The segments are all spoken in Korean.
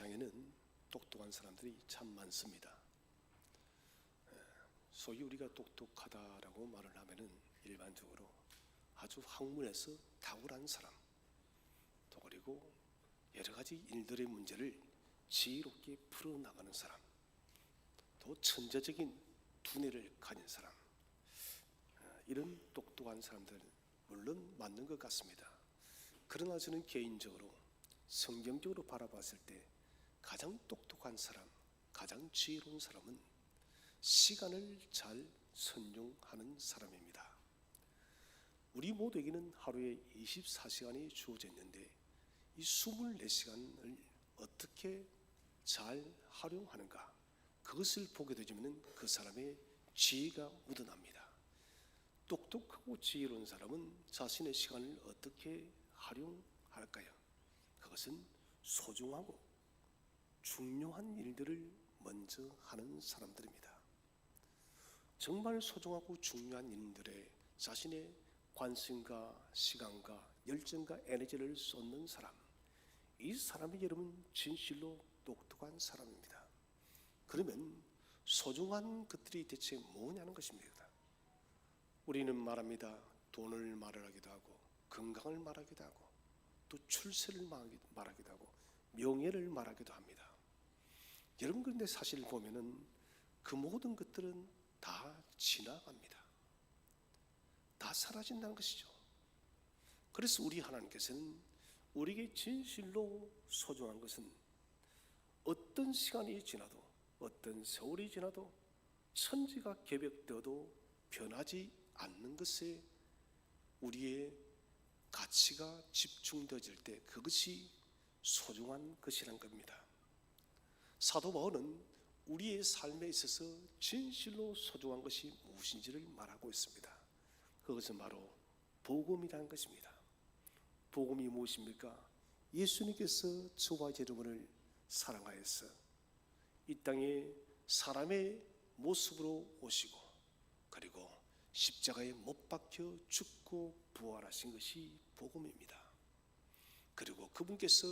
세상에는 똑똑한 사람들이 참 많습니다. 소위 우리가 똑똑하다라고 말을 하면은 일반적으로 아주 학문에서 탁월한 사람, 또 그리고 여러 가지 일들의 문제를 지혜롭게 풀어나가는 사람, 또 천재적인 두뇌를 가진 사람, 이런 똑똑한 사람들 물론 맞는 것 같습니다. 그러나 저는 개인적으로 성경적으로 바라봤을 때 가장 똑똑한 사람, 가장 지혜로운 사람은 시간을 잘 선용하는 사람입니다. 우리 모두에게는 하루에 24시간이 주어져 있는데 이 24시간을 어떻게 잘 활용하는가, 그것을 보게 되면 그 사람의 지혜가 묻어납니다. 똑똑하고 지혜로운 사람은 자신의 시간을 어떻게 활용할까요? 그것은 소중하고 중요한 일들을 먼저 하는 사람들입니다. 정말 소중하고 중요한 일들에 자신의 관심과 시간과 열정과 에너지를 쏟는 사람, 이 사람이 여러분 진실로 똑똑한 사람입니다. 그러면 소중한 것들이 대체 뭐냐는 것입니다. 우리는 말합니다. 돈을 말하기도 하고, 건강을 말하기도 하고, 또 출세를 말하기도 하고, 명예를 말하기도 합니다. 여러분, 그런데 사실 보면은 그 모든 것들은 다 지나갑니다. 다 사라진다는 것이죠. 그래서 우리 하나님께서는 우리에게 진실로 소중한 것은 어떤 시간이 지나도, 어떤 세월이 지나도, 천지가 개벽되어도 변하지 않는 것에 우리의 가치가 집중되어질 때 그것이 소중한 것이란 겁니다. 사도 바울은 우리의 삶에 있어서 진실로 소중한 것이 무엇인지를 말하고 있습니다. 그것은 바로 복음이라는 것입니다. 복음이 무엇입니까? 예수님께서 저와 여러분을 사랑하여서 이 땅에 사람의 모습으로 오시고, 그리고 십자가에 못 박혀 죽고 부활하신 것이 복음입니다. 그리고 그분께서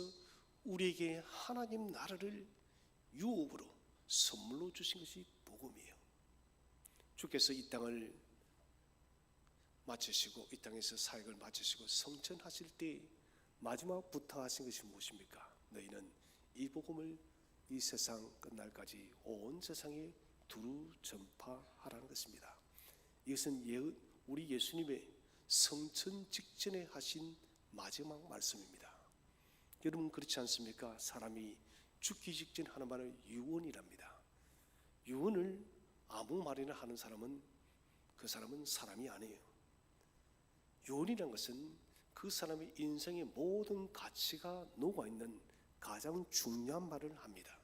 우리에게 하나님 나라를 유업으로 선물로 주신 것이 복음이에요. 주께서 이 땅을 마치시고, 이 땅에서 사역을 마치시고 성천하실 때 마지막 부탁하신 것이 무엇입니까? 너희는 이 복음을 이 세상 끝날까지 온 세상에 두루 전파하라는 것입니다. 이것은 우리 예수님의 성천 직전에 하신 마지막 말씀입니다. 여러분, 그렇지 않습니까? 사람이 죽기 직전 하는 말은 유언이랍니다. 유언을 아무 말이나 하는 사람은 그 사람은 사람이 아니에요. 유언이란 것은 그 사람의 인생의 모든 가치가 녹아있는 가장 중요한 말을 합니다.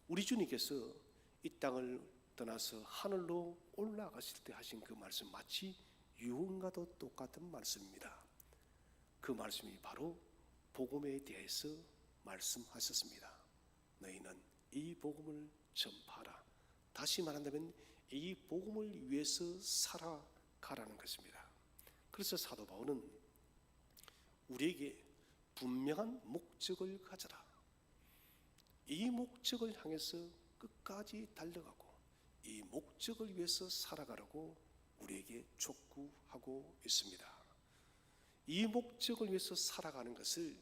우리 주님께서 이 땅을 떠나서 하늘로 올라가실 때 하신 그 말씀, 마치 유언과도 똑같은 말씀입니다. 그 말씀이 바로 복음에 대해서 말씀하셨습니다. 너희는 이 복음을 전파하라. 다시 말한다면 이 복음을 위해서 살아가라는 것입니다. 그래서 사도 바울은 우리에게 분명한 목적을 가져라, 이 목적을 향해서 끝까지 달려가고 이 목적을 위해서 살아가라고 우리에게 촉구하고 있습니다. 이 목적을 위해서 살아가는 것을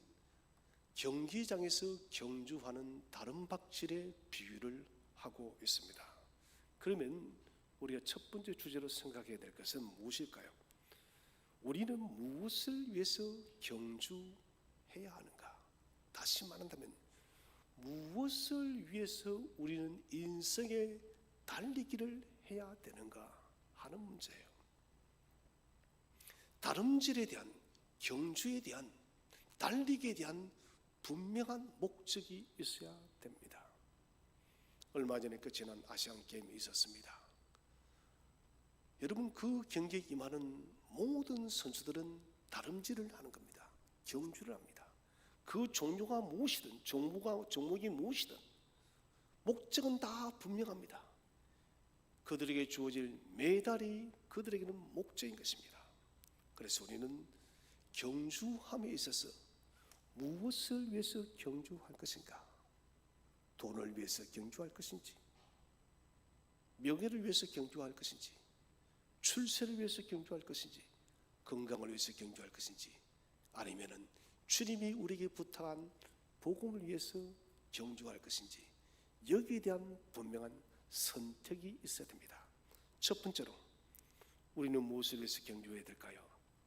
경기장에서 경주하는 다름박질의 비유를 하고 있습니다. 그러면 우리가 첫 번째 주제로 생각해야 될 것은 무엇일까요? 우리는 무엇을 위해서 경주해야 하는가? 다시 말한다면 무엇을 위해서 우리는 인생의 달리기를 해야 되는가 하는 문제예요. 다름질에 대한, 경주에 대한, 달리기에 대한 분명한 목적이 있어야 됩니다. 얼마 전에 끝난 아시안 게임이 있었습니다. 여러분, 그 경기에 임하는 모든 선수들은 다름질을 하는 겁니다. 경주를 합니다. 그 종류가 무엇이든, 종목이 무엇이든 목적은 다 분명합니다. 그들에게 주어질 메달이 그들에게는 목적인 것입니다. 그래서 우리는 경주함에 있어서 무엇을 위해서 경주할 것인가? 돈을 위해서 경주할 것인지, 명예를 위해서 경주할 것인지, 출세를 위해서 경주할 것인지, 건강을 위해서 경주할 것인지, 아니면은 주님이 우리에게 부탁한 복음을 위해서 경주할 것인지, 여기에 대한 분명한 선택이 있어야 됩니다. 첫 번째로 우리는 무엇을 위해서 경주해야 될까요?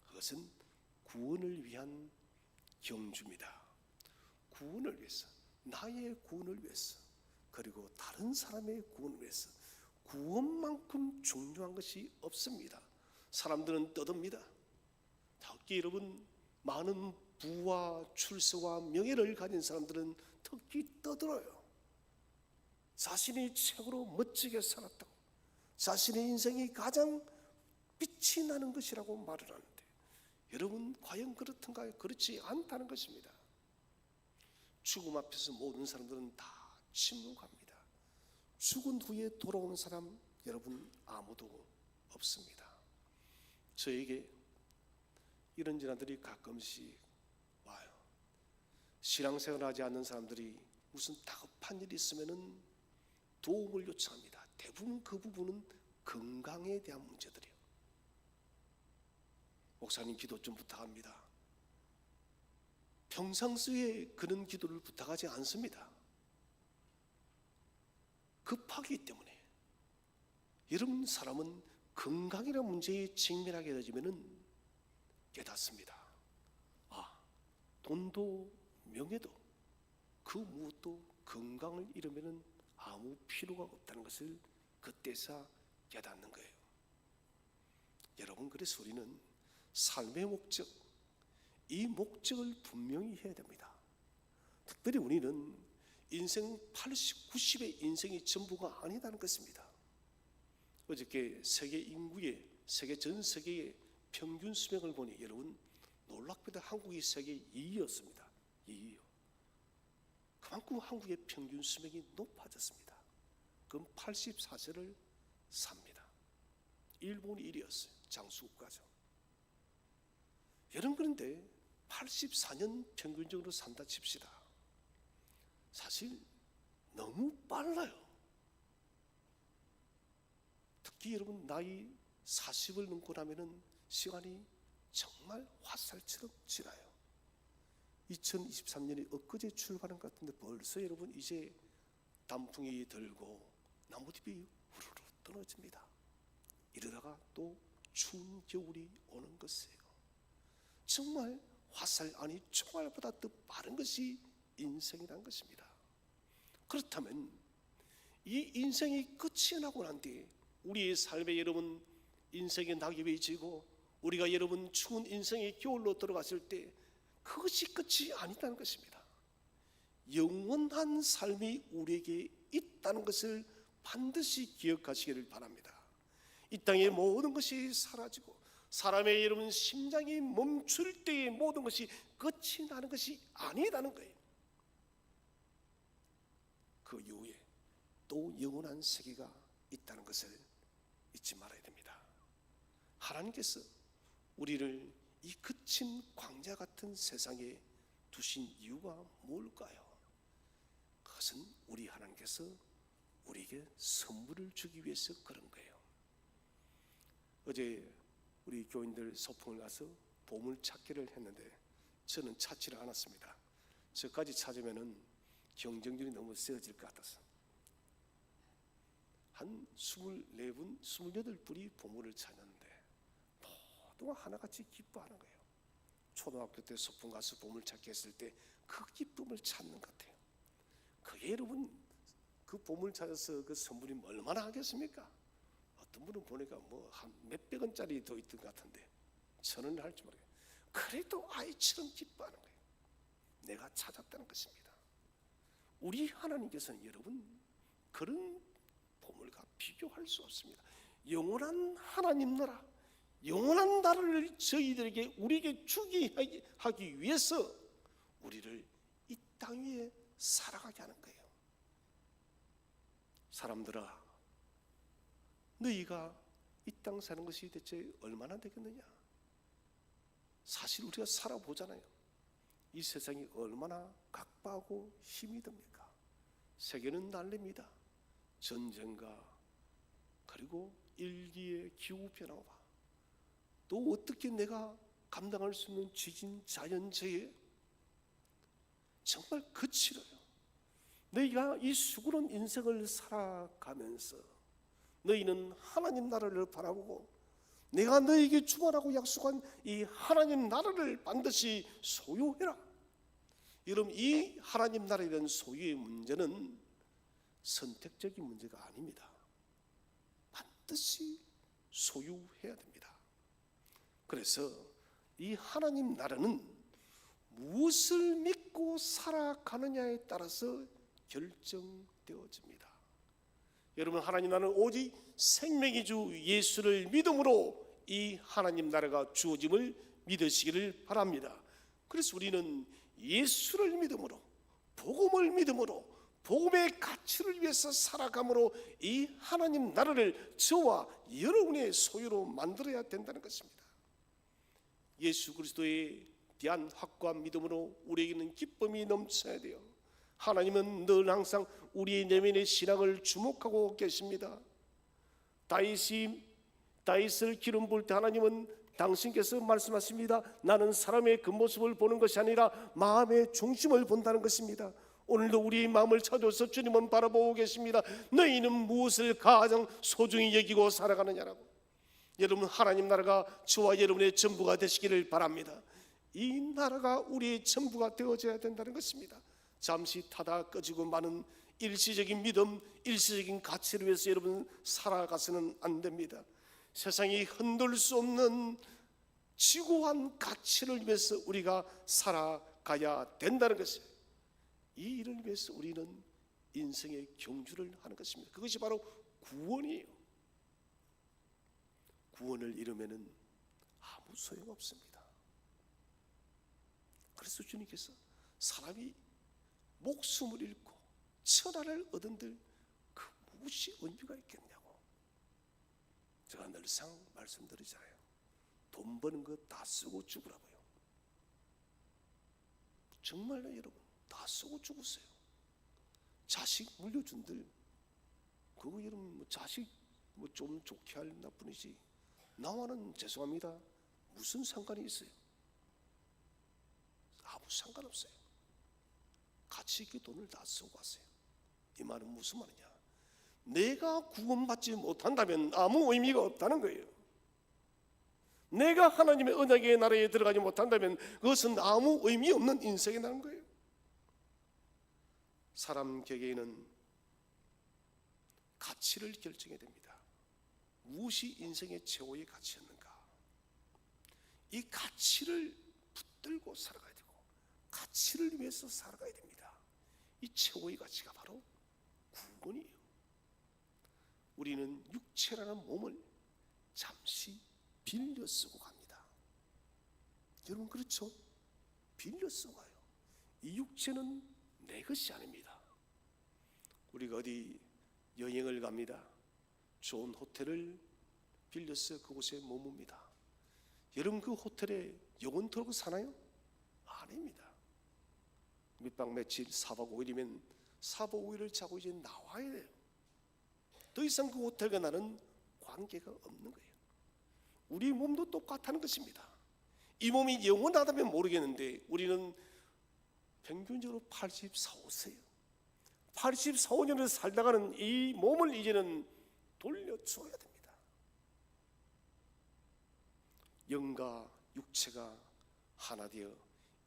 그것은 구원을 위한 경주입니다. 구원을 위해서, 나의 구원을 위해서, 그리고 다른 사람의 구원을 위해서. 구원만큼 중요한 것이 없습니다. 사람들은 떠듭니다. 특히 여러분, 많은 부와 출세와 명예를 가진 사람들은 특히 떠들어요. 자신이 최고로 멋지게 살았다고, 자신의 인생이 가장 빛이 나는 것이라고 말을 하는데, 여러분 과연 그렇던가요? 그렇지 않다는 것입니다. 죽음 앞에서 모든 사람들은 다 침묵합니다. 죽은 후에 돌아오는 사람 여러분 아무도 없습니다. 저에게 이런 전화들이 가끔씩 와요. 신앙생활하지 않는 사람들이 무슨 다급한 일이 있으면은 도움을 요청합니다. 대부분 그 부분은 건강에 대한 문제들이에요. 목사님 기도 좀 부탁합니다. 평상시에 그런 기도를 부탁하지 않습니다. 급하기 때문에. 여러분, 사람은 건강이라는 문제에 직면하게 되지면은 깨닫습니다. 아, 돈도 명예도 그 무엇도 건강을 잃으면은 아무 필요가 없다는 것을 그때서 깨닫는 거예요. 여러분, 그래서 우리는 삶의 목적, 이 목적을 분명히 해야 됩니다. 특별히 우리는 인생 80, 90의 인생이 전부가 아니다는 것입니다. 어저께 세계 인구의, 세계 전 세계의 평균 수명을 보니 여러분 놀랍게도 한국이 세계 2위였습니다. 2위요. 그만큼 한국의 평균 수명이 높아졌습니다. 그럼 84세를 삽니다. 일본이 1위였어요. 장수국가죠. 여러분, 그런데 84년 평균적으로 산다 칩시다. 사실 너무 빨라요. 특히 여러분 나이 40을 넘고 나면은 시간이 정말 화살처럼 지나요. 2023년이 엊그제 출발한 것 같은데 벌써 여러분 이제 단풍이 들고 나무잎이 후루룩 떨어집니다. 이러다가 또 추운 겨울이 오는 것이에요. 정말 화살 아니 총알보다 더 빠른 것이 인생이란 것입니다. 그렇다면 이 인생이 끝이 나고 난 뒤에 우리의 삶에 여러분 인생의 낙엽이 지고 우리가 여러분 추운 인생의 겨울로 들어갔을 때 그것이 끝이 아니다는 것입니다. 영원한 삶이 우리에게 있다는 것을 반드시 기억하시기를 바랍니다. 이 땅의 모든 것이 사라지고 사람의 여러분 심장이 멈출 때의 모든 것이 끝이 나는 것이 아니다는 거예요. 그 이후에 또 영원한 세계가 있다는 것을 잊지 말아야 됩니다. 하나님께서 우리를 이 거친 광야 같은 세상에 두신 이유가 뭘까요? 그것은 우리 하나님께서 우리에게 선물을 주기 위해서 그런 거예요. 어제 우리 교인들 소풍을 가서 보물 찾기를 했는데 저는 찾지를 않았습니다. 저까지 찾으면은 경쟁률이 너무 세워질 것 같아서 한 24분, 28분이 보물을 찾았는데 모두가 하나같이 기뻐하는 거예요. 초등학교 때 소풍 가서 보물 찾기 했을 때 그 기쁨을 찾는 것 같아요. 그게 여러분 그 보물 찾아서 그 선물이 얼마나 하겠습니까? 어떤 분은 보니까 뭐 한 몇백 원짜리 더 있던 것 같은데 저는 할지 모르겠어요. 그래도 아이처럼 기뻐하는 거예요. 내가 찾았다는 것입니다. 우리 하나님께서는 여러분 그런 보물과 비교할 수 없습니다. 영원한 하나님 나라, 영원한 나라를 저희들에게 우리에게 주게 하기 위해서 우리를 이 땅 위에 살아가게 하는 거예요. 사람들아, 너희가 이 땅 사는 것이 대체 얼마나 되겠느냐? 사실 우리가 살아보잖아요. 이 세상이 얼마나 각박하고 힘이 듭니까? 세계는 난립니다. 전쟁과 그리고 일기의 기후변화와 또 어떻게 내가 감당할 수 있는 지진, 자연재해, 정말 거칠어요. 너희가 이 수고로운 인생을 살아가면서 너희는 하나님 나라를 바라보고 내가 너희에게 주마라고 약속한 이 하나님 나라를 반드시 소유해라. 여러분, 이 하나님 나라에 대한 소유의 문제는 선택적인 문제가 아닙니다. 반드시 소유해야 됩니다. 그래서 이 하나님 나라는 무엇을 믿고 살아가느냐에 따라서 결정되어집니다. 여러분, 하나님 나라는 오직 생명의 주 예수를 믿음으로 이 하나님 나라가 주어짐을 믿으시기를 바랍니다. 그래서 우리는 예수를 믿음으로, 복음을 믿음으로, 복음의 가치를 위해서 살아감으로 이 하나님 나라를 저와 여러분의 소유로 만들어야 된다는 것입니다. 예수 그리스도에 대한 확고한 믿음으로 우리에게는 기쁨이 넘쳐야 돼요. 하나님은 늘 항상 우리의 내면의 신앙을 주목하고 계십니다. 다윗을 기름 부을 때 하나님은 당신께서 말씀하십니다. 나는 사람의 겉모습을 보는 것이 아니라 마음의 중심을 본다는 것입니다. 오늘도 우리의 마음을 찾아서 주님은 바라보고 계십니다. 너희는 무엇을 가장 소중히 여기고 살아가느냐라고. 여러분, 하나님 나라가 저와 여러분의 전부가 되시기를 바랍니다. 이 나라가 우리의 전부가 되어져야 된다는 것입니다. 잠시 타다 꺼지고 마는 일시적인 믿음, 일시적인 가치를 위해서 여러분 살아가서는 안 됩니다. 세상이 흔들 수 없는 지고한 가치를 위해서 우리가 살아가야 된다는 것이에요. 이 일을 위해서 우리는 인생의 경주를 하는 것입니다. 그것이 바로 구원이에요. 구원을 잃으면 아무 소용없습니다. 그래서 주님께서 사람이 목숨을 잃고 천하를 얻은들 그 무엇이 의미가 있겠냐고. 제가 늘상 말씀드리잖아요. 돈 버는 거 다 쓰고 죽으라고요. 정말로 여러분, 다 쓰고 죽으세요. 자식 물려준들 그거 여러분 자식 좀 좋게 할 나뿐이지 나와는 죄송합니다. 무슨 상관이 있어요? 아무 상관없어요. 가치 있게 돈을 다 쓰고 가세요. 이 말은 무슨 말이냐? 내가 구원받지 못한다면 아무 의미가 없다는 거예요. 내가 하나님의 언약의 나라에 들어가지 못한다면 그것은 아무 의미 없는 인생이 나는 거예요. 사람 개개인은 가치를 결정해야 됩니다. 무엇이 인생의 최고의 가치였는가? 이 가치를 붙들고 살아가야 되고 가치를 위해서 살아가야 됩니다. 이 최고의 가치가 바로 구원이에요. 우리는 육체라는 몸을 잠시 빌려 쓰고 갑니다. 여러분 그렇죠? 빌려 쓰고 가요. 이 육체는 내 것이 아닙니다. 우리가 어디 여행을 갑니다. 좋은 호텔을 빌려서 그곳에 머뭅니다. 여러분 그 호텔에 영원토록 사나요? 아닙니다. 밑방 며칠 4박 5일이면 4박 5일을 자고 이제 나와야 돼요. 더 이상 그 호텔과 나는 관계가 없는 거예요. 우리 몸도 똑같다는 것입니다. 이 몸이 영원하다면 모르겠는데 우리는 평균적으로 84호세요. 84호년을 살다가는 이 몸을 이제는 돌려줘야 됩니다. 영과 육체가 하나 되어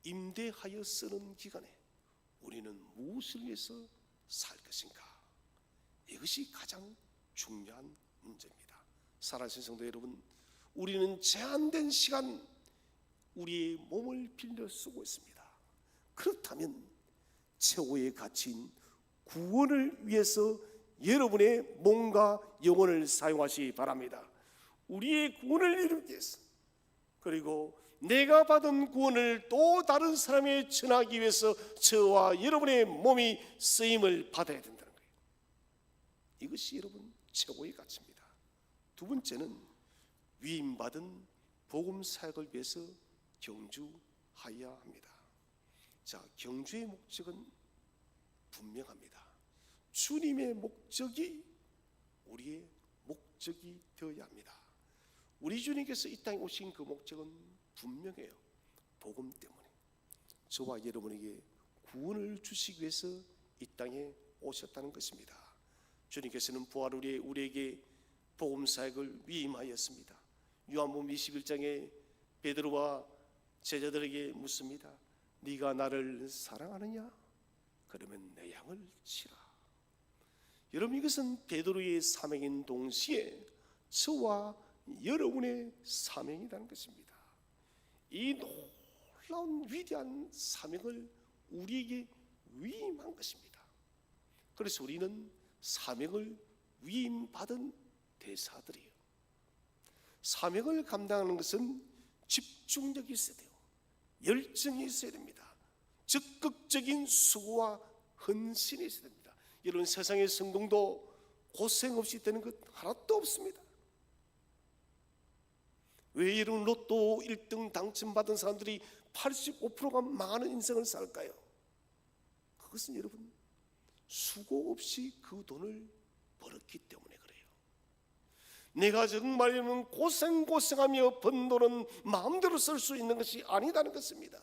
임대하여 쓰는 기간에 우리는 무엇을 위해서 살 것인가? 이것이 가장 중요한 문제입니다. 살아계신 성도 여러분, 우리는 제한된 시간 우리의 몸을 빌려 쓰고 있습니다. 그렇다면 최고의 가치인 구원을 위해서 여러분의 몸과 영혼을 사용하시기 바랍니다. 우리의 구원을 이루기 위해서, 그리고 내가 받은 구원을 또 다른 사람에 전하기 위해서 저와 여러분의 몸이 쓰임을 받아야 된다는 거예요. 이것이 여러분 최고의 가치입니다. 두 번째는 위임받은 복음 사역을 위해서 경주하여야 합니다. 자, 경주의 목적은 분명합니다. 주님의 목적이 우리의 목적이 되어야 합니다. 우리 주님께서 이 땅에 오신 그 목적은 분명해요. 복음 때문에 저와 여러분에게 구원을 주시기 위해서 이 땅에 오셨다는 것입니다. 주님께서는 부활 후에 우리에게 복음 사역을 위임하였습니다. 요한복음 21장에 베드로와 제자들에게 묻습니다. 네가 나를 사랑하느냐? 그러면 내 양을 치라. 여러분, 이것은 베드로의 사명인 동시에 저와 여러분의 사명이라는 것입니다. 이 놀라운 위대한 사명을 우리에게 위임한 것입니다. 그래서 우리는 사명을 위임받은 대사들이에요. 사명을 감당하는 것은 집중력이 있어야 돼요. 열정이 있어야 됩니다. 적극적인 수고와 헌신이 있어야 됩니다. 여러분, 세상의 성공도 고생 없이 되는 것 하나도 없습니다. 왜 이런 로또 1등 당첨받은 사람들이 85%가 망하는 인생을 살까요? 그것은 여러분, 수고 없이 그 돈을 벌었기 때문에 그래요. 내가 정말 고생하며 번 돈은 마음대로 쓸 수 있는 것이 아니다는 것입니다.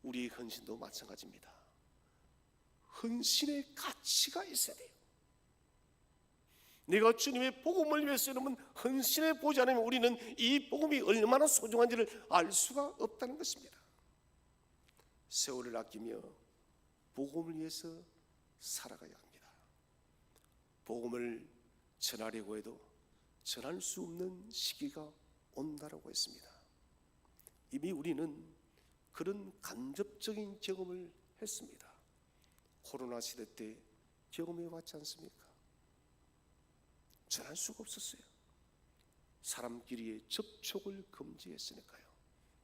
우리의 헌신도 마찬가지입니다. 헌신의 가치가 있어야 돼요. 내가 주님의 복음을 위해서 여러분 헌신해 보지 않으면 우리는 이 복음이 얼마나 소중한지를 알 수가 없다는 것입니다. 세월을 아끼며 복음을 위해서 살아가야 합니다. 복음을 전하려고 해도 전할 수 없는 시기가 온다라고 했습니다. 이미 우리는 그런 간접적인 경험을 했습니다. 코로나 시대 때 경험해 왔지 않습니까? 전할 수가 없었어요. 사람끼리의 접촉을 금지했으니까요.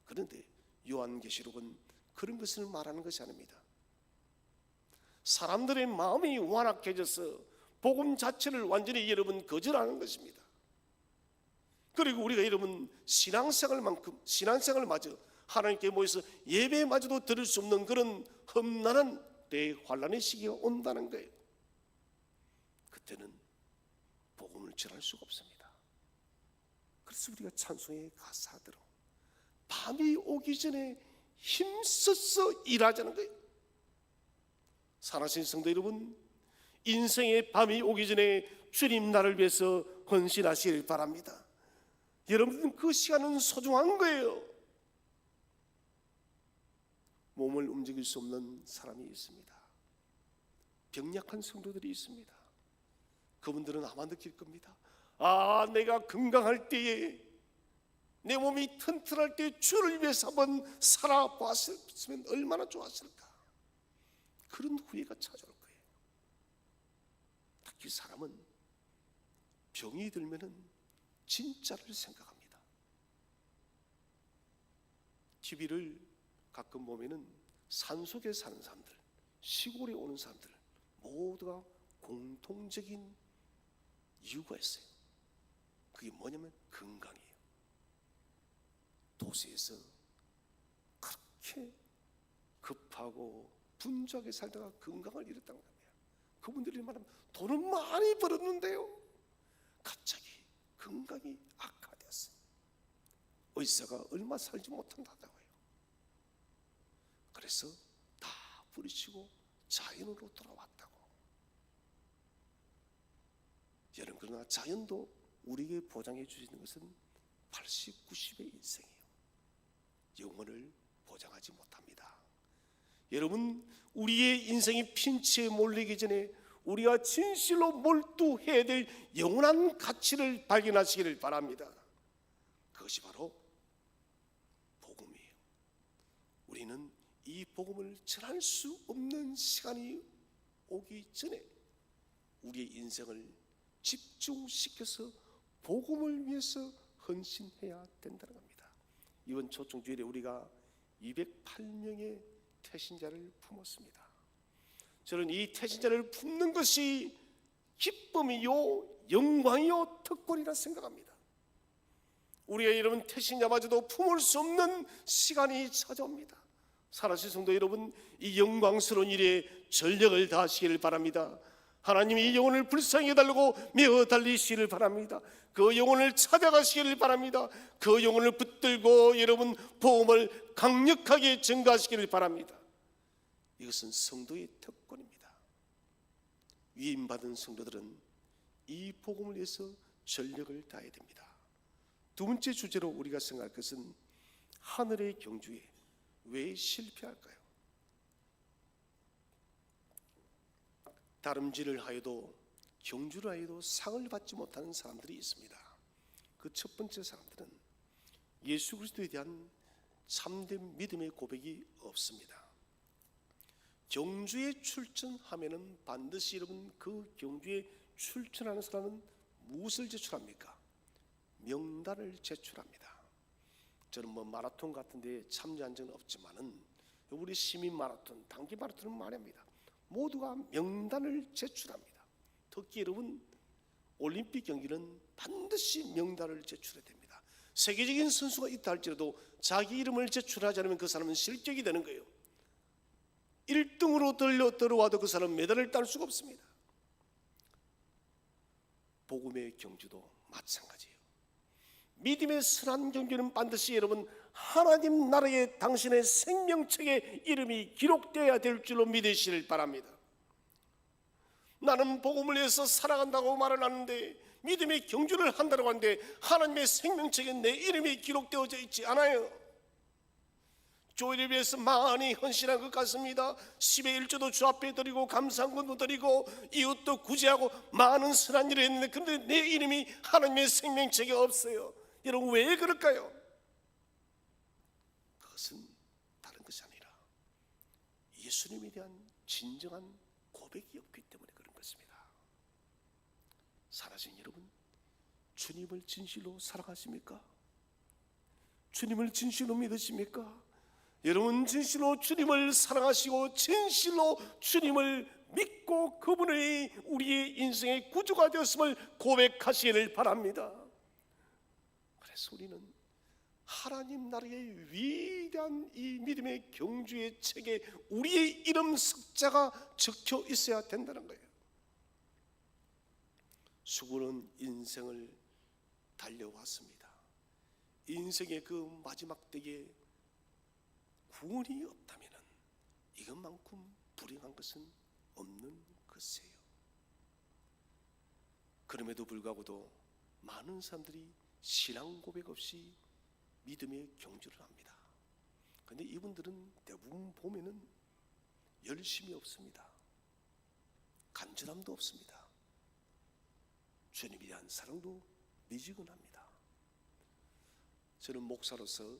그런데 요한계시록은 그런 것을 말하는 것이 아닙니다. 사람들의 마음이 완악해져서 복음 자체를 완전히 여러분 거절하는 것입니다. 그리고 우리가 여러분 신앙생활마저 하나님께 모여서 예배마저도 드릴 수 없는 그런 험난한 대환란의 시기가 온다는 거예요. 그때는 복음을 전할 수가 없습니다. 그래서 우리가 찬송의 가사대로 밤이 오기 전에 힘써서 일하자는 거예요. 사랑하신 성도 여러분, 인생의 밤이 오기 전에 주님 나를 위해서 헌신하시길 바랍니다. 여러분, 그 시간은 소중한 거예요. 몸을 움직일 수 없는 사람이 있습니다. 병약한 성도들이 있습니다. 그분들은 아마 느낄 겁니다. 내가 건강할 때에, 내 몸이 튼튼할 때 주를 위해서 한번 살아봤으면 얼마나 좋았을까. 그런 후회가 찾아올 거예요. 특히 사람은 병이 들면은 진짜를 생각합니다. TV를 가끔 보면은 산속에 사는 사람들, 시골에 오는 사람들 모두가 공통적인 이유가 있어요. 그게 뭐냐면 건강이에요. 도시에서 그렇게 급하고 분주하게 살다가 건강을 잃었다는 겁니다. 그분들이 말하면 돈은 많이 벌었는데요, 갑자기 건강이 악화되었어요. 의사가 얼마 살지 못한다고 해요. 그래서 다 부리치고 자연으로 돌아왔다고. 여러분, 그러나 자연도 우리에게 보장해 주시는 것은 80, 90의 인생이에요. 영혼을 보장하지 못합니다. 여러분, 우리의 인생이 핀치에 몰리기 전에 우리가 진실로 몰두해야 될 영원한 가치를 발견하시기를 바랍니다. 그것이 바로 복음이에요. 우리는 이 복음을 전할 수 없는 시간이 오기 전에 우리의 인생을 집중시켜서 복음을 위해서 헌신해야 된다는 겁니다. 이번 초청주일에 우리가 208명의 태신자를 품었습니다. 저는 이 태신자를 품는 것이 기쁨이요 영광이요 특권이라 생각합니다. 우리가 여러분 태신자마저도 품을 수 없는 시간이 찾아옵니다. 사랑하는 성도 여러분, 이 영광스러운 일에 전력을 다하시기를 바랍니다. 하나님이 이 영혼을 불쌍히 달라고 메어 달리시기를 바랍니다. 그 영혼을 찾아가시기를 바랍니다. 그 영혼을 붙들고 여러분 복음을 강력하게 증가하시기를 바랍니다. 이것은 성도의 특권입니다. 위임받은 성도들은 이 복음을 위해서 전력을 다해야 됩니다. 두 번째 주제로 우리가 생각할 것은 하늘의 경주에 왜 실패할까요? 다름질을 하여도 경주를 하여도 상을 받지 못하는 사람들이 있습니다. 그 첫 번째 사람들은 예수 그리스도에 대한 참된 믿음의 고백이 없습니다. 경주에 출전하면은 반드시 여러분 그 경주에 출전하는 사람은 무엇을 제출합니까? 명단을 제출합니다. 저는 마라톤 같은 데 참여한 적은 없지만은 우리 시민 마라톤, 단기 마라톤은 말입니다. 모두가 명단을 제출합니다. 특히 여러분 올림픽 경기는 반드시 명단을 제출해야 됩니다. 세계적인 선수가 있다 할지라도 자기 이름을 제출하지 않으면 그 사람은 실격이 되는 거예요. 1등으로 들어와도 그 사람은 메달을 딸 수가 없습니다. 복음의 경주도 마찬가지예요. 믿음의 선한 경주는 반드시 여러분 하나님 나라에 당신의 생명책에 이름이 기록되어야 될 줄로 믿으시길 바랍니다. 나는 복음을 위해서 살아간다고 말을 하는데 믿음의 경주를 한다고 하는데 하나님의 생명책에 내 이름이 기록되어져 있지 않아요. 교회를 위해서 많이 헌신한 것 같습니다. 10의 1조도 주 앞에 드리고 감사한금도 드리고 이웃도 구제하고 많은 선한 일을 했는데 그런데 내 이름이 하나님의 생명책에 없어요. 여러분 왜 그럴까요? 그것은 다른 것이 아니라 예수님에 대한 진정한 고백이 없기 때문에 그런 것입니다. 사랑하는 여러분, 주님을 진실로 사랑하십니까? 주님을 진실로 믿으십니까? 여러분 진실로 주님을 사랑하시고 진실로 주님을 믿고 그분의 우리의 인생의 구주가 되었음을 고백하시기를 바랍니다. 그래서 우리는 하나님 나라의 위대한 이 믿음의 경주의 책에 우리의 이름 석자가 적혀 있어야 된다는 거예요. 수고는 인생을 달려왔습니다. 인생의 그 마지막 때에 구원이 없다면 이것만큼 불행한 것은 없는 것이에요. 그럼에도 불구하고도 많은 사람들이 신앙 고백 없이 믿음의 경주를 합니다. 그런데 이분들은 대부분 보면은 열심이 없습니다. 간절함도 없습니다. 주님에 대한 사랑도 미지근합니다. 저는 목사로서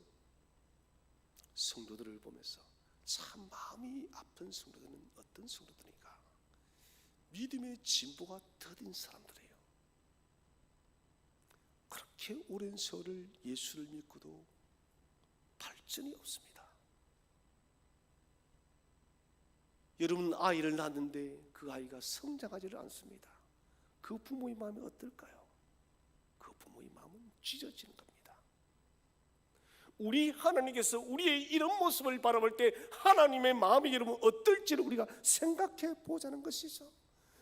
성도들을 보면서 참 마음이 아픈 성도들은 어떤 성도들인가? 믿음의 진보가 더딘 사람들이에요. 그렇게 오랜 세월을 예수를 믿고도 발전이 없습니다. 여러분 아이를 낳았는데 그 아이가 성장하지를 않습니다. 그 부모의 마음이 어떨까요? 그 부모의 마음은 찢어지는 겁니다. 우리 하나님께서 우리의 이런 모습을 바라볼 때 하나님의 마음이 여러분 어떨지를 우리가 생각해 보자는 것이죠.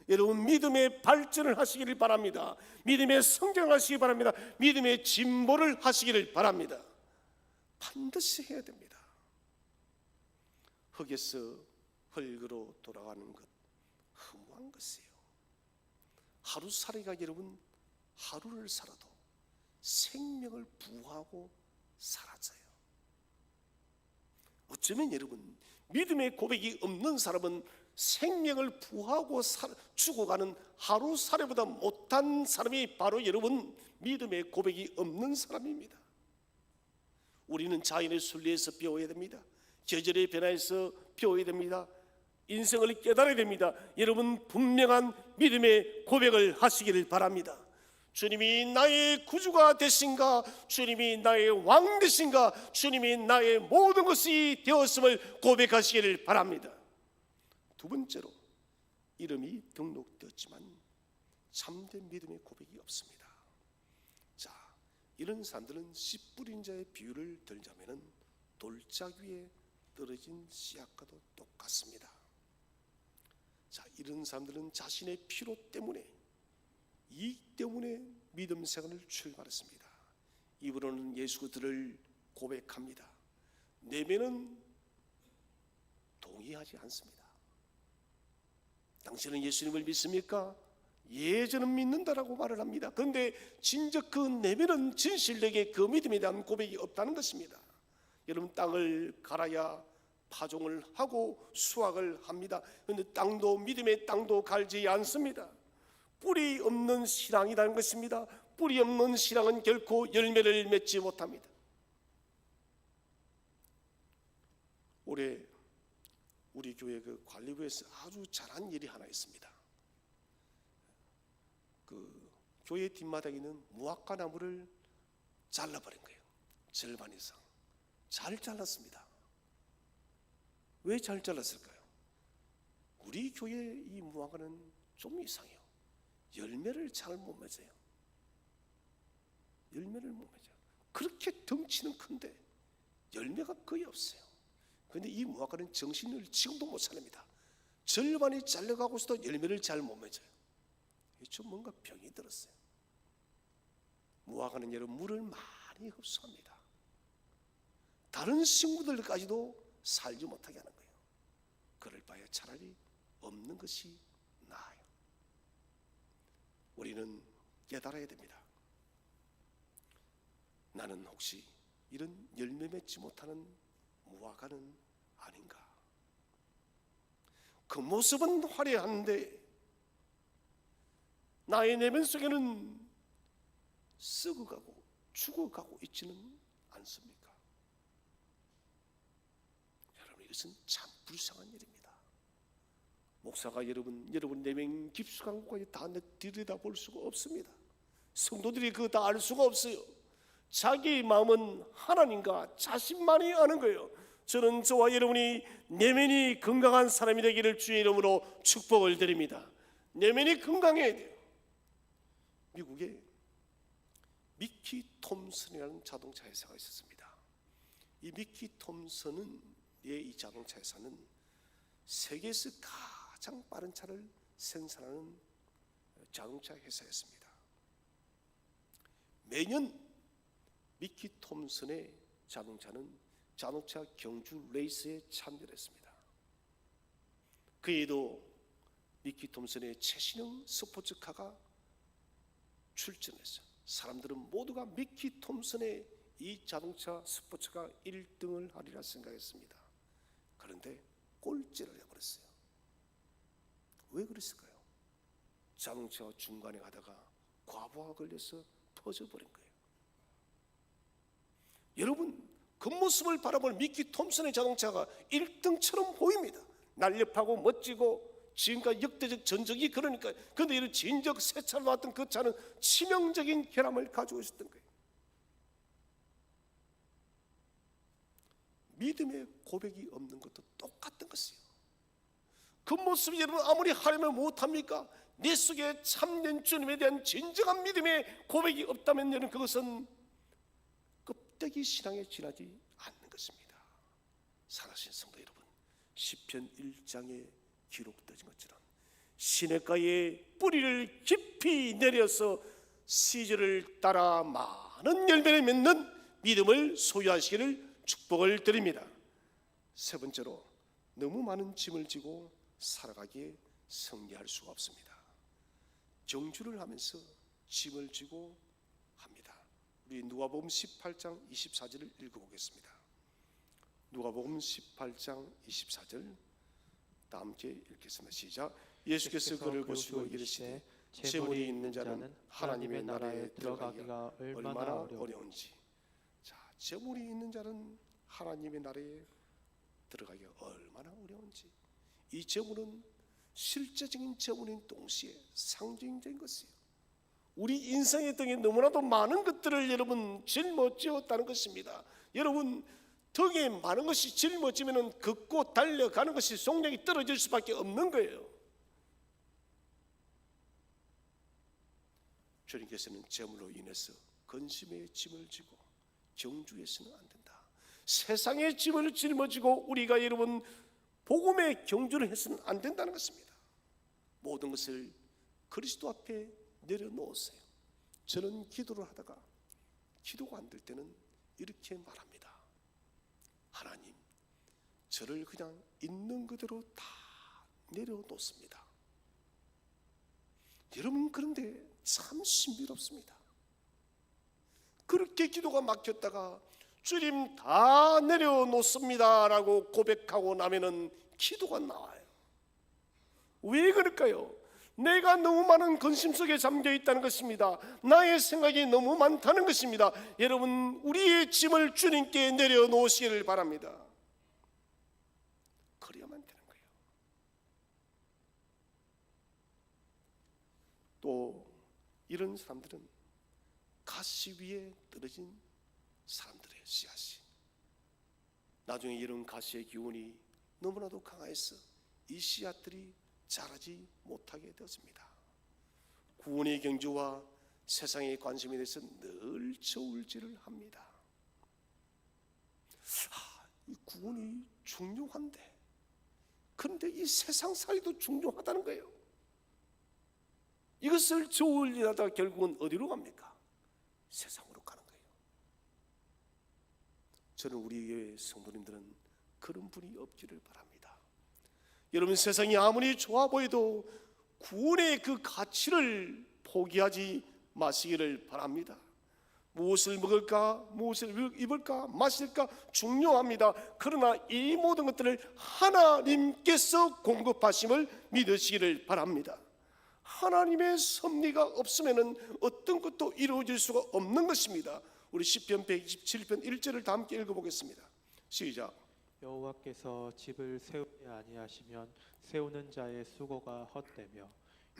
여러분 믿음의 발전을 하시기를 바랍니다. 믿음의 성장을 하시기 바랍니다. 믿음의 진보를 하시기를 바랍니다. 반드시 해야 됩니다. 흙에서 흙으로 돌아가는 것 허무한 것이에요. 하루살이가 여러분 하루를 살아도 생명을 부하고 사라져요. 어쩌면 여러분 믿음의 고백이 없는 사람은 생명을 부하고 죽어가는 하루살이보다 못한 사람이 바로 여러분 믿음의 고백이 없는 사람입니다. 우리는 자연의 순리에서 배워야 됩니다. 계절의 변화에서 배워야 됩니다. 인생을 깨달아야 됩니다. 여러분 분명한 믿음의 고백을 하시기를 바랍니다. 주님이 나의 구주가 되신가? 주님이 나의 왕 되신가? 주님이 나의 모든 것이 되었음을 고백하시기를 바랍니다. 두 번째로 이름이 등록되었지만 참된 믿음의 고백이 없습니다. 자, 이런 사람들은 씨 뿌린 자의 비유를 들자면은 돌짝 위에 떨어진 씨앗과도 똑같습니다. 자, 이런 사람들은 자신의 피로 때문에, 이익 때문에 믿음 생활을 출발했습니다. 입으로는 예수 그리스도를 고백합니다. 내면은 동의하지 않습니다. 당신은 예수님을 믿습니까? 예, 저는 믿는다라고 말을 합니다. 그런데 진짜 그 내면은 진실되게 그 믿음에 대한 고백이 없다는 것입니다. 여러분, 땅을 갈아야 파종을 하고 수확을 합니다. 그런데 땅도, 믿음의 땅도 갈지 않습니다. 뿌리 없는 신앙이라는 것입니다. 뿌리 없는 신앙은 결코 열매를 맺지 못합니다. 올해 우리 교회 그 관리부에서 아주 잘한 일이 하나 있습니다. 그 교회 뒷마당에 있는 무화과 나무를 잘라버린 거예요. 절반 이상. 잘 잘랐습니다. 왜 잘 잘랐을까요? 우리 교회 이 무화과는 좀 이상해요. 열매를 잘 못 맺어요. 열매를 못 맺어요. 그렇게 덩치는 큰데 열매가 거의 없어요. 그런데 이 무화과는 정신을 지금도 못 차립니다. 절반이 잘려가고서도 열매를 잘 못 맺어요. 좀 뭔가 병이 들었어요. 무화과는 여러분 물을 많이 흡수합니다. 다른 식물들까지도 살지 못하게 하는 거예요. 그럴 바에 차라리 없는 것이 나아요. 우리는 깨달아야 됩니다. 나는 혹시 이런 열매 맺지 못하는 무화과는 아닌가? 그 모습은 화려한데 나의 내면 속에는 썩어가고 죽어가고 있지는 않습니까? 여러분, 이것은 참 불쌍한 일입니다. 목사가 여러분 내면 깊숙한 곳까지 다 들여다볼 수가 없습니다. 성도들이 그거 다 알 수가 없어요. 자기 마음은 하나님과 자신만이 아는 거예요. 저는 저와 여러분이 내면이 건강한 사람이 되기를 주의 이름으로 축복을 드립니다. 내면이 건강해야 돼요. 미국에 미키 톰슨이라는 자동차 회사가 있었습니다. 이 미키 톰슨의 이 자동차 회사는 세계에서 가장 빠른 차를 생산하는 자동차 회사였습니다. 매년 미키 톰슨의 자동차는 자동차 경주 레이스에 참여했습니다. 그 해에도 미키 톰슨의 최신형 스포츠카가 출전했어요. 사람들은 모두가 미키 톰슨의 이 자동차 스포츠가 1등을 하리라 생각했습니다. 그런데 꼴찌를 해버렸어요. 왜 그랬을까요? 자동차 중간에 가다가 과부하가 걸려서 터져버린 거예요. 여러분, 겉모습을 바라볼 미키 톰슨의 자동차가 1등처럼 보입니다. 날렵하고 멋지고 지금까지 역대적 전적이 그러니까. 그런데 이런 진적 새 차로 나왔던 그 차는 치명적인 결함을 가지고 있었던 거예요. 믿음의 고백이 없는 것도 똑같은 것이에요. 겉모습이 여러분 아무리 하려면 못합니까? 내 속에 참된 주님에 대한 진정한 믿음의 고백이 없다면 여러분 그것은 껍데기 신앙에 지나지 않는 것입니다. 사랑하신 성도 여러분, 시편 1장에 기록된 것처럼 시냇가에 뿌리를 깊이 내려서 시절을 따라 많은 열매를 맺는 믿음을 소유하시기를 축복을 드립니다. 세 번째로, 너무 많은 짐을 지고 살아가기에 성리할 수가 없습니다. 정주를 하면서 짐을 지고 합니다. 우리 누가복음 18장 24절을 읽어보겠습니다. 누가복음 18장 24절 다 함께 읽겠습니다. 시작. 예수께서 그를 보시고 이르시되 재물이 있는 자는 하나님의 나라에 들어가기가 얼마나 어려운지. 자, 재물이 있는 자는 하나님의 나라에 들어가기가 얼마나 어려운지. 이 재물은 실제적인 재물인 동시에 상징적인 것이에요. 우리 인생의 등에 너무나도 많은 것들을 여러분 짊어지었다는 것입니다. 여러분, 등에 많은 것이 짊어지면 걷고 달려가는 것이 속력이 떨어질 수밖에 없는 거예요. 주님께서는 재물로 인해서 근심의 짐을 지고 경주해서는 안 된다. 세상의 짐을 짊어지고 우리가 여러분 복음의 경주를 해서는 안 된다는 것입니다. 모든 것을 그리스도 앞에 내려놓으세요. 저는 기도를 하다가 기도가 안 될 때는 이렇게 말합니다. 하나님, 저를 그냥 있는 그대로 다 내려놓습니다. 여러분, 그런데 참 신비롭습니다. 그렇게 기도가 막혔다가 주님 다 내려놓습니다 라고 고백하고 나면은 기도가 나와요. 왜 그럴까요? 내가 너무 많은 근심 속에 잠겨 있다는 것입니다. 나의 생각이 너무 많다는 것입니다. 여러분, 우리의 짐을 주님께 내려놓으시기를 바랍니다. 그래야만 되는 거예요. 또 이런 사람들은 가시 위에 떨어진 사람들의 씨앗이, 나중에 이런 가시의 기운이 너무나도 강해서 이 씨앗들이 자라지 못하게 되었습니다. 구원의 경주와 세상의 관심에 대해서 늘 저울질을 합니다. 이 구원이 중요한데, 그런데 이 세상살이도 중요하다는 거예요. 이것을 저울질하다가 결국은 어디로 갑니까? 세상으로 가는 거예요. 저는 우리의 성도님들은 그런 분이 없기를 바랍니다. 여러분, 세상이 아무리 좋아 보여도 구원의 그 가치를 포기하지 마시기를 바랍니다. 무엇을 먹을까, 무엇을 입을까, 마실까 중요합니다. 그러나 이 모든 것들을 하나님께서 공급하심을 믿으시기를 바랍니다. 하나님의 섭리가 없으면 어떤 것도 이루어질 수가 없는 것입니다. 우리 시편 127편 1절을 다 함께 읽어보겠습니다. 시작. 여호와께서 집을 세우지 아니하시면 세우는 자의 수고가 헛되며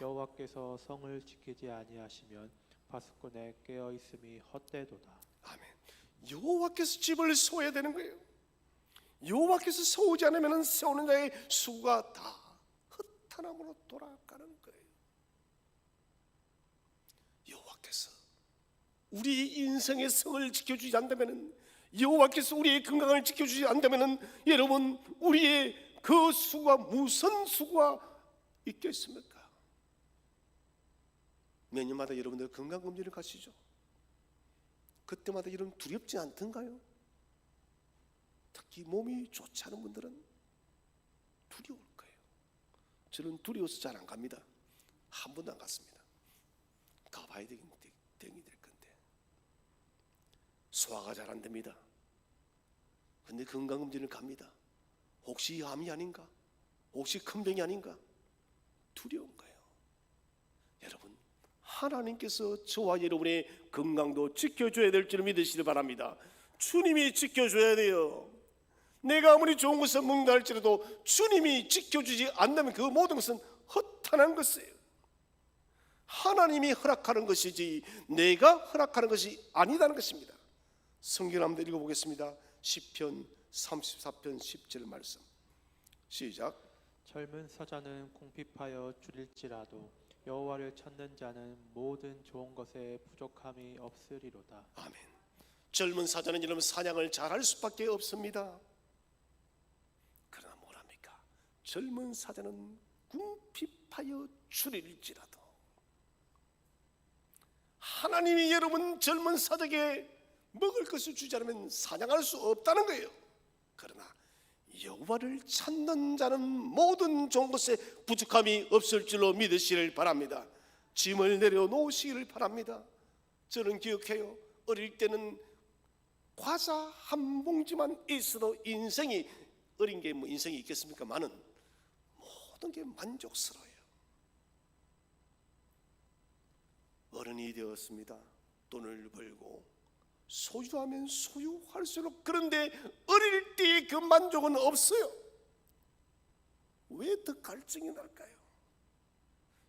여호와께서 성을 지키지 아니하시면 파수꾼의 깨어 있음이 헛되도다. 아멘. 여호와께서 집을 세워야 되는 거예요. 여호와께서 세우지 않으면 세우는 자의 수고가 다 헛하남으로 돌아가는 거예요. 여호와께서 우리 인생의 성을 지켜주지 않다면, 여호와께서 우리의 건강을 지켜주지 않다면, 여러분, 우리의 그 수가 무슨 수가 있겠습니까? 매년마다 여러분들 건강검진을 가시죠. 그때마다 여러분 두렵지 않던가요? 특히 몸이 좋지 않은 분들은 두려울 거예요. 저는 두려워서 잘 안 갑니다. 한 번도 안 갔습니다. 가봐야 되긴 될 건데 소화가 잘 안 됩니다. 근데 건강검진을 갑니다. 혹시 암이 아닌가? 혹시 큰 병이 아닌가? 두려운 거예요. 여러분, 하나님께서 저와 여러분의 건강도 지켜줘야 될 줄 믿으시길 바랍니다. 주님이 지켜줘야 돼요. 내가 아무리 좋은 것을 먹는다 할지라도 주님이 지켜주지 않는다면 그 모든 것은 허탄한 것이에요. 하나님이 허락하는 것이지 내가 허락하는 것이 아니다는 것입니다. 성경 한번 읽어보겠습니다. 시편 34편 10절 말씀 시작. 젊은 사자는 궁핍하여 줄일지라도 여호와를 찾는 자는 모든 좋은 것에 부족함이 없으리로다. 아멘. 젊은 사자는 여러분 사냥을 잘할 수밖에 없습니다. 그러나 뭐랍니까? 젊은 사자는 궁핍하여 줄일지라도, 하나님이 여러분 젊은 사자에게 먹을 것을 주지 않으면 사냥할 수 없다는 거예요. 그러나 여호와를 찾는 자는 모든 좋은 것에 부족함이 없을 줄로 믿으시길 바랍니다. 짐을 내려놓으시기를 바랍니다. 저는 기억해요. 어릴 때는 과자 한 봉지만 있어도 인생이, 어린 게 뭐 인생이 있겠습니까? 많은 모든 게 만족스러워요. 어른이 되었습니다. 돈을 벌고 소유하면 소유할수록, 그런데 어릴 때의 그 만족은 없어요. 왜 더 갈증이 날까요?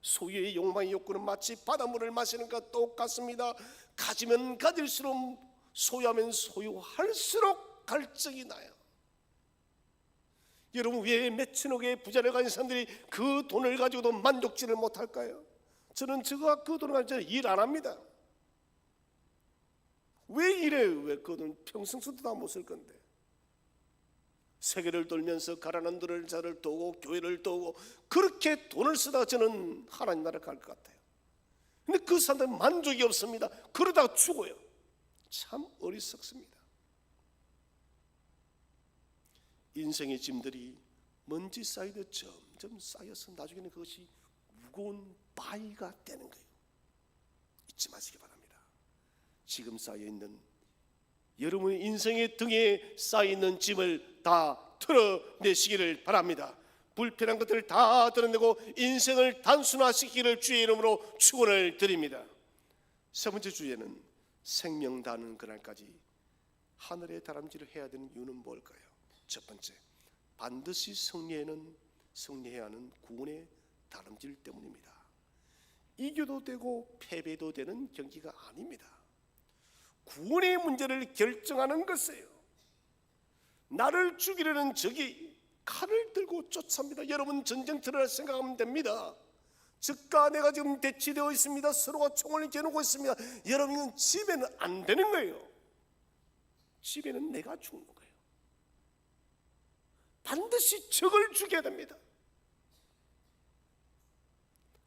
소유의 욕망의 욕구는 마치 바닷물을 마시는 것과 똑같습니다. 가지면 가질수록, 소유하면 소유할수록 갈증이 나요. 여러분, 왜 몇천억의 부자를 가진 사람들이 그 돈을 가지고도 만족지를 못할까요? 저는 그 돈을 가지고 일 안 합니다. 왜 이래? 왜 그는 평생 쓰도 다 못 쓸 건데. 세계를 돌면서 가난한 자를 도우고 교회를 도우고 그렇게 돈을 쓰다가 저는 하나님 나라에 갈 것 같아요. 근데 그 사람들은 만족이 없습니다. 그러다가 죽어요. 참 어리석습니다. 인생의 짐들이 먼지 쌓이듯 점점 쌓여서 나중에는 그것이 무거운 바위가 되는 거예요. 잊지 마시기 바랍니다. 지금 쌓여있는 여러분의 인생의 등에 쌓여있는 짐을 다 털어내시기를 바랍니다. 불편한 것들을 다 드러내고 인생을 단순화시키기를 주의 이름으로 축원을 드립니다. 세 번째 주제는 생명 다하는 그날까지 하늘의 다람쥐를 해야 되는 이유는 뭘까요? 첫 번째, 반드시 승리해야 하는 구원의 다람쥐 때문입니다. 이겨도 되고 패배도 되는 경기가 아닙니다. 구원의 문제를 결정하는 것이에요. 나를 죽이려는 적이 칼을 들고 쫓아옵니다. 여러분 전쟁터를 생각하면 됩니다. 적과 내가 지금 대치되어 있습니다. 서로가 총을 겨누고 있습니다. 여러분은 집에는 안 되는 거예요. 집에는 내가 죽는 거예요. 반드시 적을 죽여야 됩니다.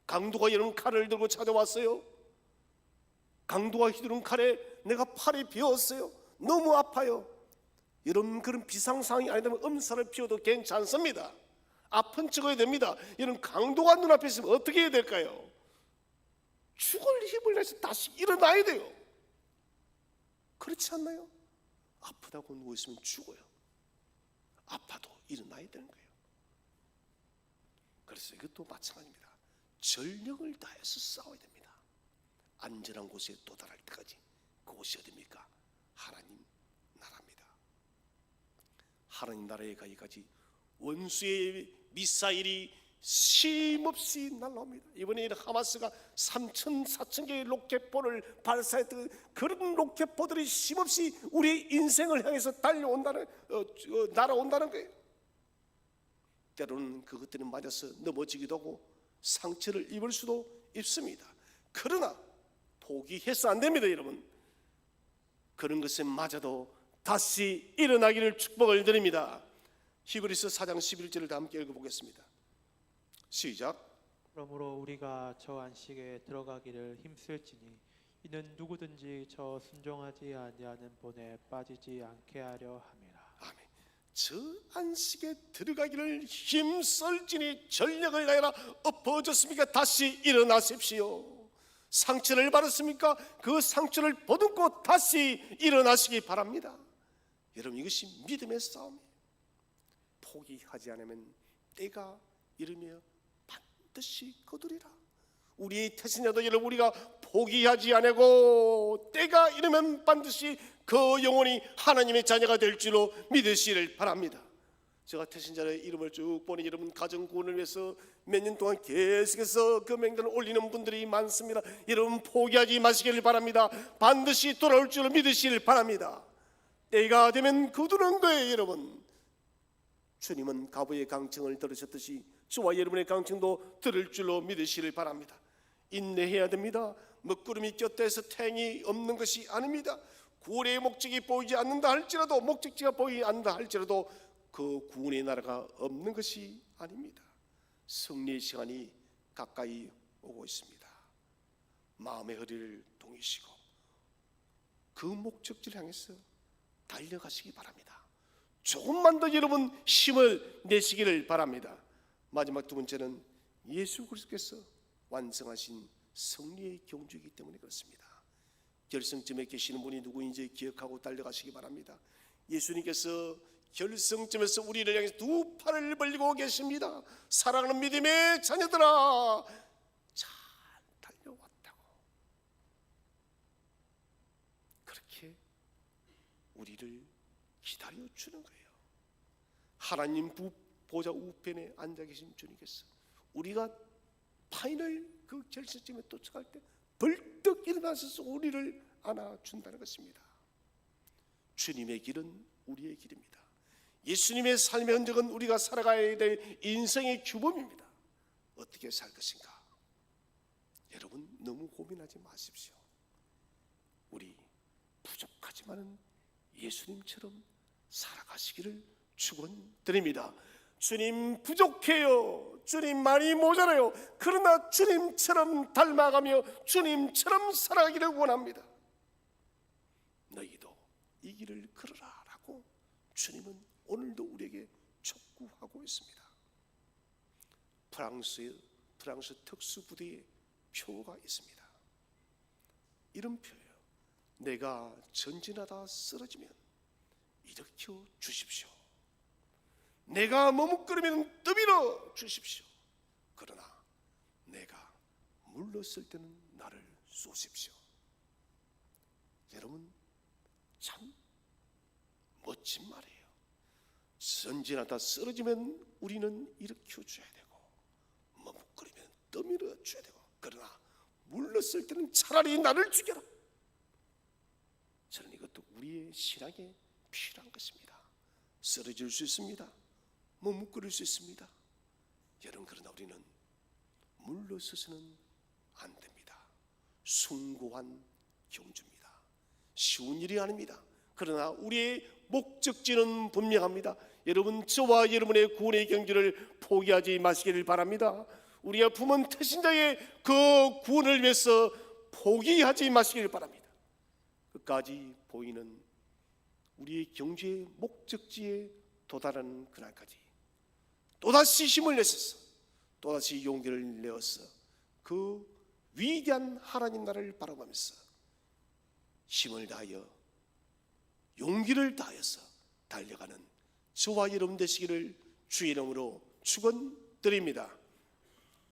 강도가 여러분 칼을 들고 찾아왔어요. 강도가 휘두른 칼에 내가 팔이 베었어요. 너무 아파요. 여러분 그런 비상상황이 아니라면 엄살을 피워도 괜찮습니다. 아픈 척해야 됩니다. 여러분 강도가 눈앞에 있으면 어떻게 해야 될까요? 죽을 힘을 내서 다시 일어나야 돼요. 그렇지 않나요? 아프다고 누워있으면 죽어요. 아파도 일어나야 되는 거예요. 그래서 이것도 마찬가지입니다. 전력을 다해서 싸워야 됩니다. 안전한 곳에 도달할 때까지. 그곳이 어디입니까? 하나님 나라입니다. 하나님 나라에 가기까지 원수의 미사일이 쉼없이 날라옵니다. 이번에 하마스가 3,000, 4,000개의 로켓포를 발사했던 그런 로켓포들이 쉼없이 우리 인생을 향해서 날아온다는 거예요. 때로는 그것들이 맞아서 넘어지기도 하고 상처를 입을 수도 있습니다. 그러나 포기해서 안 됩니다, 여러분. 그런 것에 맞아도 다시 일어나기를 축복을 드립니다. 히브리서 4장 11절을 다 함께 읽어보겠습니다. 시작. 그러므로 우리가 저 안식에 들어가기를 힘쓸지니 이는 누구든지 저 순종하지 아니하는 본에 빠지지 않게 하려 함이라. 아멘. 저 안식에 들어가기를 힘쓸지니 전력을 다하라. 엎어졌습니까? 다시 일어나십시오. 상처를 받았습니까? 그 상처를 보듬고 다시 일어나시기 바랍니다. 여러분 이것이 믿음의 싸움이에요. 포기하지 않으면 때가 이르며 반드시 거두리라. 우리의 태신자도 여러분 우리가 포기하지 않고 때가 이르면 반드시 그 영혼이 하나님의 자녀가 될 줄로 믿으시기를 바랍니다. 제가 태신자의 이름을 쭉 보니 여러분 가정 구원을 위해서 몇 년 동안 계속해서 그 명단을 올리는 분들이 많습니다. 여러분 포기하지 마시기를 바랍니다. 반드시 돌아올 줄로 믿으시기를 바랍니다. 때가 되면 거두는 거예요. 여러분 주님은 가부의 강청을 들으셨듯이 저와 여러분의 강청도 들을 줄로 믿으시기를 바랍니다. 인내해야 됩니다. 먹구름이 꼈다 해서 태양이 없는 것이 아닙니다. 구원의 목적이 보이지 않는다 할지라도, 목적지가 보이지 않는다 할지라도 그 구원의 나라가 없는 것이 아닙니다. 승리의 시간이 가까이 오고 있습니다. 마음의 허리를 동이시고 그 목적지를 향해서 달려가시기 바랍니다. 조금만 더 여러분 힘을 내시기를 바랍니다. 마지막 두 번째는 예수 그리스도께서 완성하신 승리의 경주이기 때문에 그렇습니다. 결승점에 계시는 분이 누구인지 기억하고 달려가시기 바랍니다. 예수님께서 결승점에서 우리를 향해서 두 팔을 벌리고 계십니다. 사랑하는 믿음의 자녀들아, 잘 달려왔다고. 그렇게 우리를 기다려주는 거예요. 하나님 보좌 우편에 앉아 계신 주님께서 우리가 파이널 그 결승점에 도착할 때 벌떡 일어나셔서 우리를 안아준다는 것입니다. 주님의 길은 우리의 길입니다. 예수님의 삶의 흔적은 우리가 살아가야 될 인생의 규범입니다. 어떻게 살 것인가? 여러분 너무 고민하지 마십시오. 우리 부족하지만은 예수님처럼 살아가시기를 축원드립니다. 주님 부족해요. 주님 많이 모자라요. 그러나 주님처럼 닮아가며 주님처럼 살아가기를 원합니다. 너희도 이 길을 걸어라 라고 주님은 오늘도 우리에게 촉구하고 있습니다. 프랑스 특수부대의 표가 있습니다. 이런 표예요. 내가 전진하다 쓰러지면 일으켜 주십시오. 내가 머뭇거리면 떠밀어 주십시오. 그러나 내가 물렀을 때는 나를 쏘십시오. 여러분, 참 멋진 말이에요. 전진하다 쓰러지면 우리는 일으켜 줘야 되고, 머뭇거리면 떠밀어 줘야 되고, 그러나 물렀을 때는 차라리 나를 죽여라. 저는 이것도 우리의 신앙에 필요한 것입니다. 쓰러질 수 있습니다. 머뭇거릴 수 있습니다. 여러분, 그러나 우리는 물러서서는 안 됩니다. 숭고한 경주입니다. 쉬운 일이 아닙니다. 그러나 우리의 목적지는 분명합니다. 여러분, 저와 여러분의 구원의 경주를 포기하지 마시기를 바랍니다. 우리가 품은 태신자의 그 구원을 위해서 포기하지 마시기를 바랍니다. 끝까지 보이는 우리의 경주의 목적지에 도달하는 그날까지 또다시 힘을 내셔서, 또다시 용기를 내어서 그 위대한 하나님 나라를 바라보면서 힘을 다하여 용기를 다하여서 달려가는 저와 여러분 되시기를 주의 이름으로 축원드립니다.